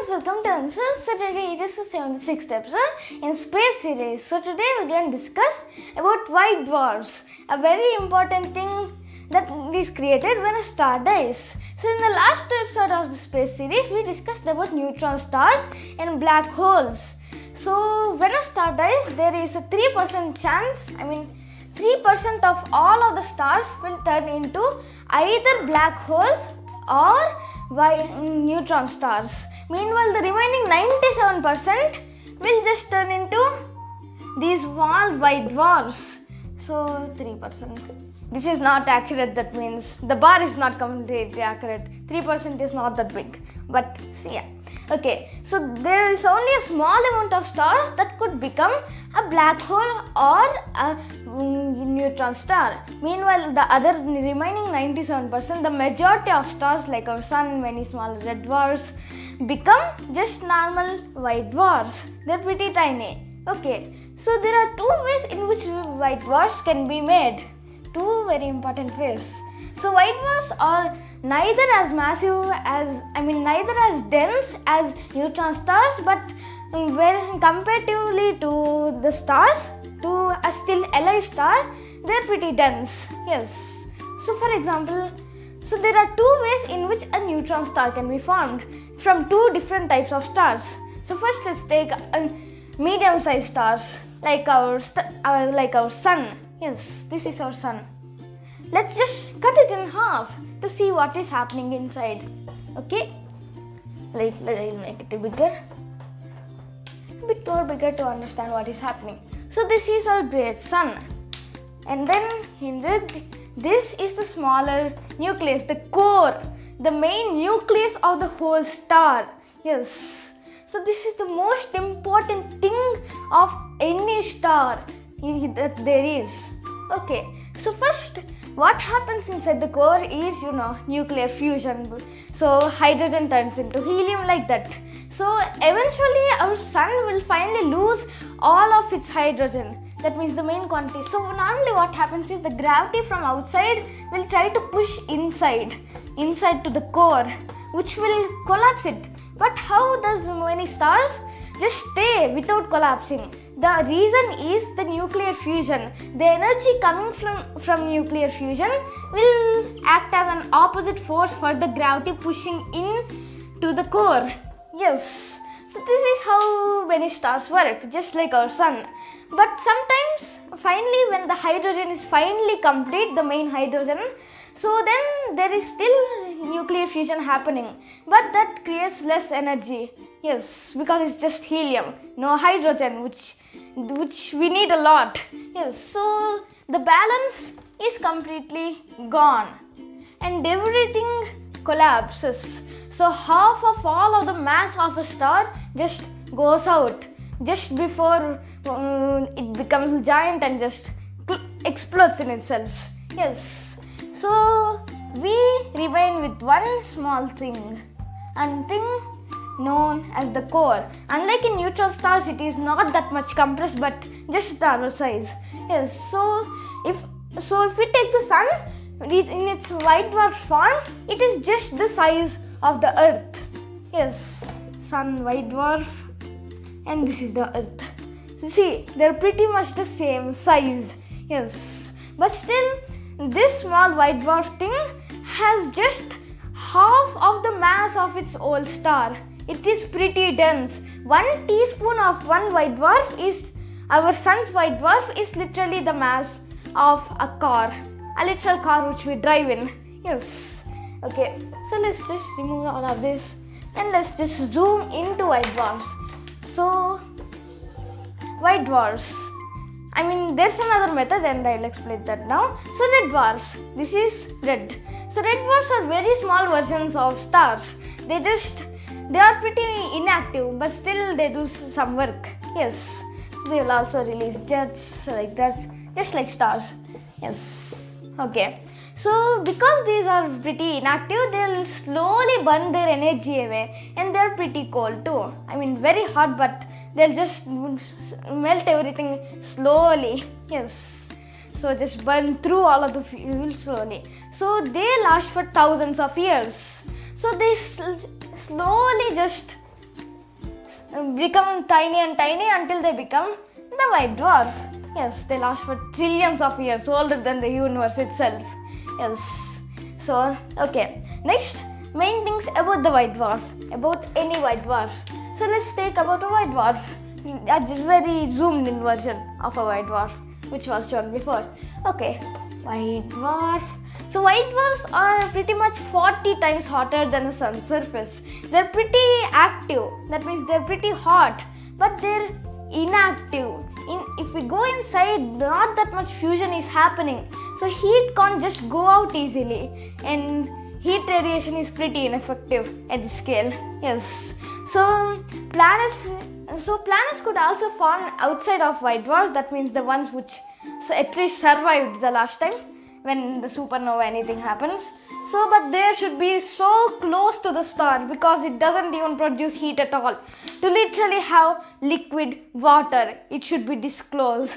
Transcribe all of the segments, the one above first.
friends, welcome to Answers. So today it is the 76th episode in Space Series. So today we're going to discuss about white dwarfs, a very important thing that is created when a star dies. So in the last two episodes of the Space Series, we discussed about neutron stars and black holes. So when a star dies, there is a 3% chance, 3% of all of the stars will turn into either black holes or neutron stars. Meanwhile, the remaining 97% will just turn into these small white dwarfs. So 3%. This is not accurate. That means the bar is not completely accurate. 3% is not that big. But yeah. Okay. So there is only a small amount of stars that could become a black hole or a neutron star. Meanwhile, the other remaining 97%, the majority of stars like our sun, many small red dwarfs, become just normal white dwarfs. They're pretty tiny. Okay, so there are two ways in which white dwarfs can be made. Two very important ways. So white dwarfs are neither as massive as, neither as dense as neutron stars, but comparatively to the stars, to a still alive star, they're pretty dense. Yes. So for example, so there are two ways in which a neutron star can be formed from two different types of stars. So first let's take medium-sized stars like our sun. Yes, this is our sun. Let's just cut it in half to see what is happening inside. Okay, let's make it bigger. A bit more bigger to understand what is happening. So this is our great sun, and then this is the smaller nucleus, the core, the main nucleus of the whole star. Yes. So this is the most important thing of any star that there is. Okay. So first, what happens inside the core is, nuclear fusion. So hydrogen turns into helium like that. So eventually our sun will finally lose all of its hydrogen. That means the main quantity. So normally what happens is the gravity from outside will try to push inside to the core, which will collapse it. But how does many stars just stay without collapsing? The reason is the nuclear fusion. The energy coming from nuclear fusion will act as an opposite force for the gravity pushing in to the core. Yes. So this is how many stars work, just like our sun. But sometimes, finally, when the hydrogen is finally complete, the main hydrogen, so then there is still nuclear fusion happening. But that creates less energy. Yes, because it's just helium, no hydrogen, which we need a lot. Yes, so the balance is completely gone and everything collapses. So half of all of the mass of a star just goes out just before it becomes giant and just explodes in itself. Yes. So we remain with one small thing, and thing known as the core. Unlike in neutron stars, it is not that much compressed, but just the other size. Yes. So if we take the sun in its white dwarf form, it is just the size of the earth. Yes, sun, white dwarf, and this is the earth. See, they're pretty much the same size. Yes, but still this small white dwarf thing has just half of the mass of its old star. It is pretty dense. 1 teaspoon of one white dwarf is, our sun's white dwarf is literally the mass of a car, a literal car which we drive in. Yes. Okay, so let's just remove all of this and let's just zoom into white dwarfs. So, white dwarfs. There's another method and I'll explain that now. So, red dwarfs. This is red. So, red dwarfs are very small versions of stars. They are pretty inactive, but still they do some work. Yes. So, they will also release jets like that, just like stars. Yes. Okay. So because these are pretty inactive, they will slowly burn their energy away, and they are pretty cold too. Very hot, but they'll just melt everything slowly. Yes. So just burn through all of the fuel slowly. So they last for thousands of years. So they slowly just become tiny and tiny until they become the white dwarf. Yes, they last for trillions of years, older than the universe itself. Yes. So, okay. Next, main things about the white dwarf, about any white dwarf. So let's take about a white dwarf, a very zoomed in version of a white dwarf, which was shown before. Okay, white dwarf. So white dwarfs are pretty much 40 times hotter than the sun's surface. They're pretty active, that means they're pretty hot, but they're inactive. If we go inside, not that much fusion is happening. So heat can't just go out easily, and heat radiation is pretty ineffective at this scale. Yes. So planets could also form outside of white dwarfs. That means the ones which at least survived the last time when the supernova anything happens. So, but they should be so close to the star because it doesn't even produce heat at all. To literally have liquid water, it should be this close.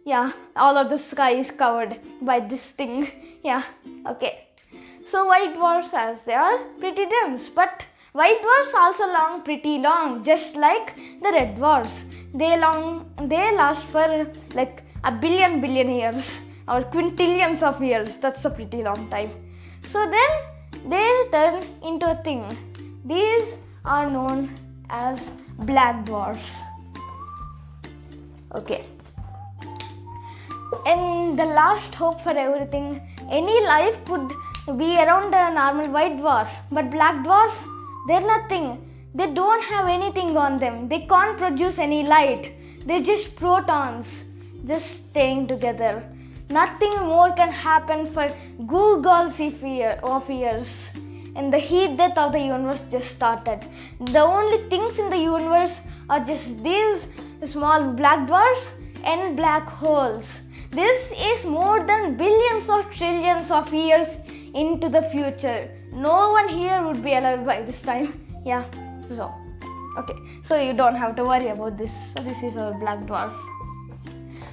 Yeah, all of the sky is covered by this thing. Yeah, okay. So white dwarfs, as they are pretty dense, but white dwarfs also long pretty long, just like the red dwarfs. They last for like a billion years or quintillions of years. That's a pretty long time. So then they turn into a thing. These are known as black dwarfs. Okay. And the last hope for everything, any life could be around a normal white dwarf, but black dwarf, they're nothing. They don't have anything on them. They can't produce any light. They're just protons, just staying together. Nothing more can happen for googles of years. And the heat death of the universe just started. The only things in the universe are just these small black dwarfs and black holes. This is more than billions of trillions of years into the future. No one here would be alive by this time. Yeah, so okay, so you don't have to worry about this. So this is our black dwarf.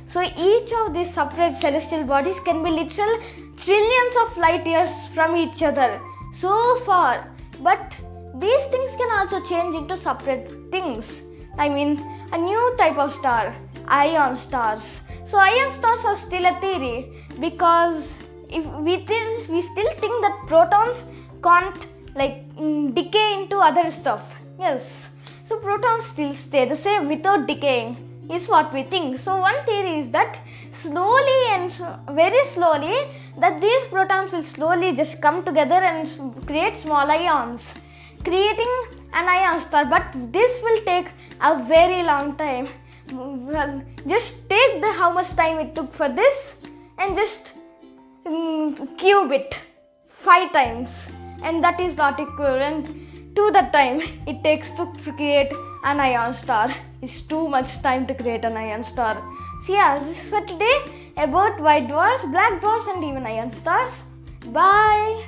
So each of these separate celestial bodies can be literal trillions of light years from each other, so far. But these things can also change into separate things. I mean, a new type of star, ion stars. So ion stars are still a theory because if we still think that protons can't decay into other stuff. Yes, so protons still stay the same without decaying, is what we think. So one theory is that slowly and very slowly that these protons will slowly just come together and create small ions, creating an ion star. But this will take a very long time. Well, just take how much time it took for this and just cube it 5 times, and that is not equivalent to the time it takes to create an ion star. It's too much time to create an ion star. So yeah, this is for today about white dwarfs, black dwarfs and even ion stars. Bye.